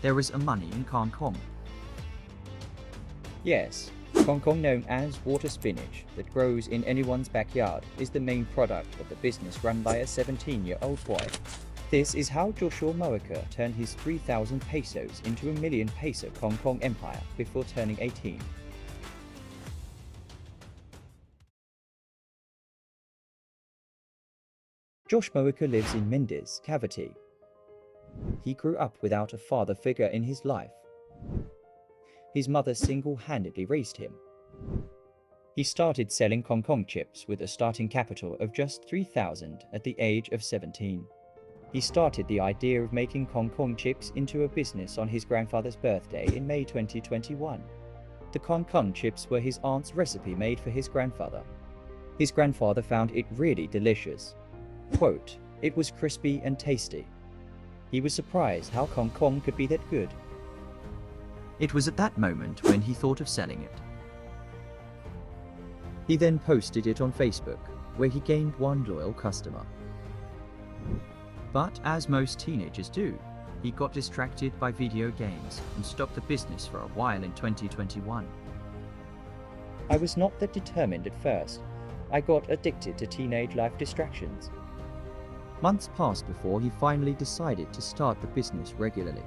There is a money in Kangkong. Yes, Kangkong, known as water spinach, that grows in anyone's backyard, is the main product of the business run by a 17-year-old boy. This is how Joshua Mojica turned his 3,000 pesos into a million peso Kangkong empire before turning 18. Josh Mojica lives in Mendes, Cavite. He grew up without a father figure in his life. His mother single-handedly raised him. He started selling Kangkong chips with a starting capital of just 3,000 at the age of 17. He started the idea of making Kangkong chips into a business on his grandfather's birthday in May 2021. The Kangkong chips were his aunt's recipe made for his grandfather. His grandfather found it really delicious. Quote, "It was crispy and tasty." He was surprised how Kangkong could be that good. It was at that moment when he thought of selling it. He then posted it on Facebook, where he gained one loyal customer. But as most teenagers do, he got distracted by video games and stopped the business for a while in 2021. I was not that determined at first. I got addicted to teenage life distractions. Months passed before he finally decided to start the business regularly.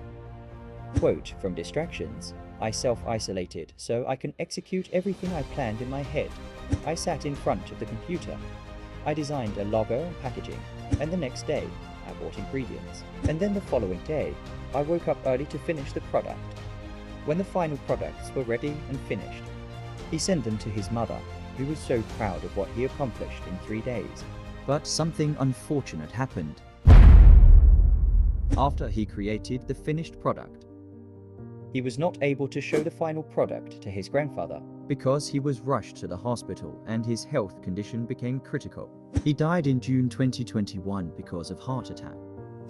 Quote, "From distractions, I self-isolated so I can execute everything I planned in my head. I sat in front of the computer. I designed a logo and packaging, and the next day, I bought ingredients. And then the following day, I woke up early to finish the product. When the final products were ready and finished, he sent them to his mother, who was so proud of what he accomplished in 3 days. But something unfortunate happened. After he created the finished product, he was not able to show the final product to his grandfather because he was rushed to the hospital and his health condition became critical. He died in June 2021 because of heart attack.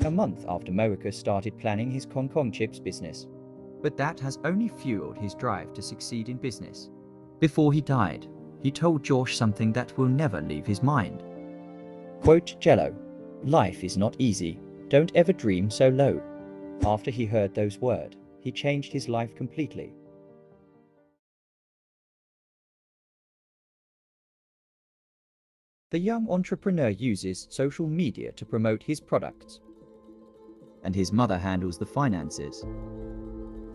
A month after Mojica started planning his Kangkong chips business. But that has only fueled his drive to succeed in business. Before he died, he told Josh something that will never leave his mind. Quote, "Jello, life is not easy. Don't ever dream so low." After he heard those words, he changed his life completely. The young entrepreneur uses social media to promote his products, and his mother handles the finances.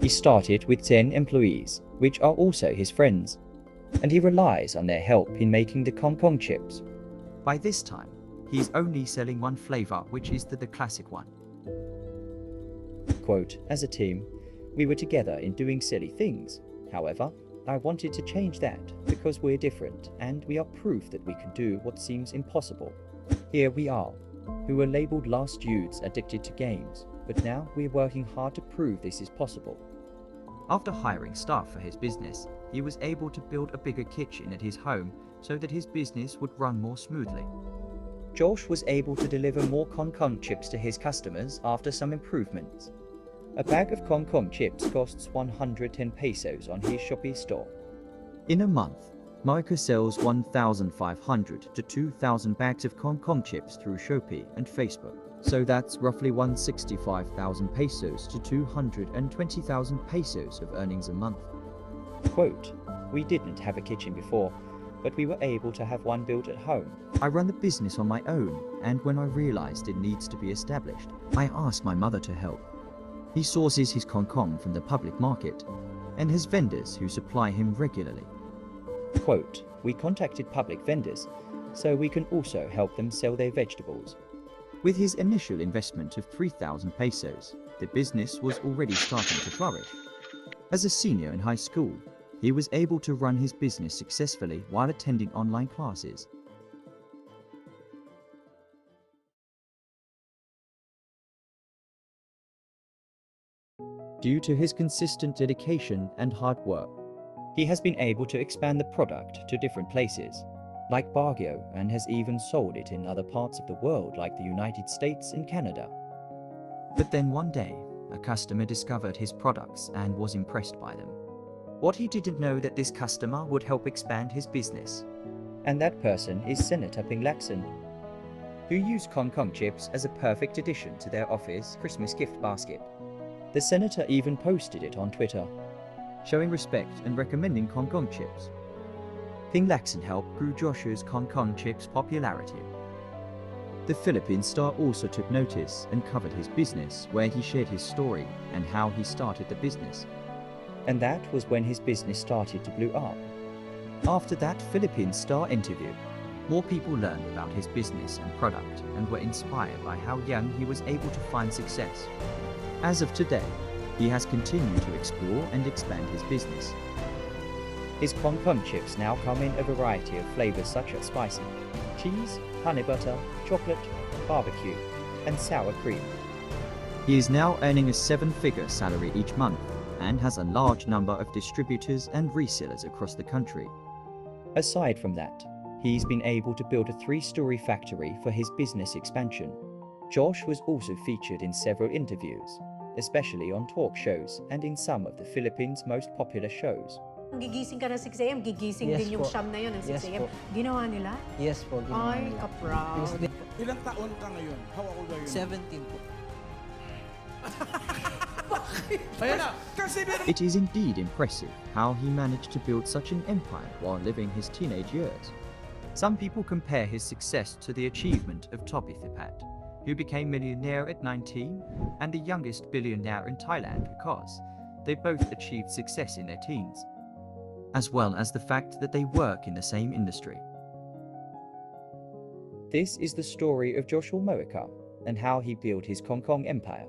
He started with 10 employees, which are also his friends, and he relies on their help in making the Kangkong chips. By this time, he's only selling one flavor, which is the classic one. Quote, "As a team, we were together in doing silly things. However, I wanted to change that because we're different and we are proof that we can do what seems impossible. Here we are, who were labeled lost youths addicted to games, but now we're working hard to prove this is possible." After hiring staff for his business, he was able to build a bigger kitchen at his home so that his business would run more smoothly. Josh was able to deliver more Kangkong chips to his customers after some improvements. A bag of Kangkong chips costs 110 pesos on his Shopee store. In a month, Mojica sells 1,500 to 2,000 bags of Kangkong chips through Shopee and Facebook. So that's roughly 165,000 pesos to 220,000 pesos of earnings a month. Quote, "We didn't have a kitchen before, but we were able to have one built at home. I run the business on my own, and when I realized it needs to be established, I asked my mother to help. He sources his Kangkong from the public market and has vendors who supply him regularly." Quote, "We contacted public vendors, so we can also help them sell their vegetables." With his initial investment of 3,000 pesos, the business was already starting to flourish. As a senior in high school, he was able to run his business successfully while attending online classes. Due to his consistent dedication and hard work, he has been able to expand the product to different places, like Baguio, and has even sold it in other parts of the world like the United States and Canada. But then one day, a customer discovered his products and was impressed by them. What he didn't know that this customer would help expand his business. And that person is Senator Ping Lacson, who used Kangkong chips as a perfect addition to their office Christmas gift basket. The senator even posted it on Twitter. showing respect and recommending Kangkong chips. Ping Lacson help grew Joshua's Kangkong chips' popularity. The Philippine star also took notice and covered his business, where he shared his story and how he started the business. And that was when his business started to blow up. After that Philippine star interview, more people learned about his business and product and were inspired by how young he was able to find success. As of today, he has continued to explore and expand his business. His Kangkong chips now come in a variety of flavors such as spicy, cheese, honey butter, chocolate, barbecue, and sour cream. He is now earning a 7-figure salary each month and has a large number of distributors and resellers across the country. Aside from that, he's been able to build a 3-story factory for his business expansion. Josh was also featured in several interviews, especially on talk shows and in some of the Philippines' most popular shows. Gigising ka ng 6 a.m., gigising Yes din yung po. Siyam na yun ng 6 Yes a.m. po. Ginawa nila? Yes po, ginawa Ay, nila. ka-proud. Ilang taon ka ngayon? How old are you? 17 po. Ayan na! Kasi It is indeed impressive how he managed to build such an empire while living his teenage years. Some people compare his success to the achievement of Toby Thipat, who became millionaire at 19 and the youngest billionaire in Thailand because they both achieved success in their teens, as well as the fact that they work in the same industry. This is the story of Joshua Mojica and how he built his Kangkong empire.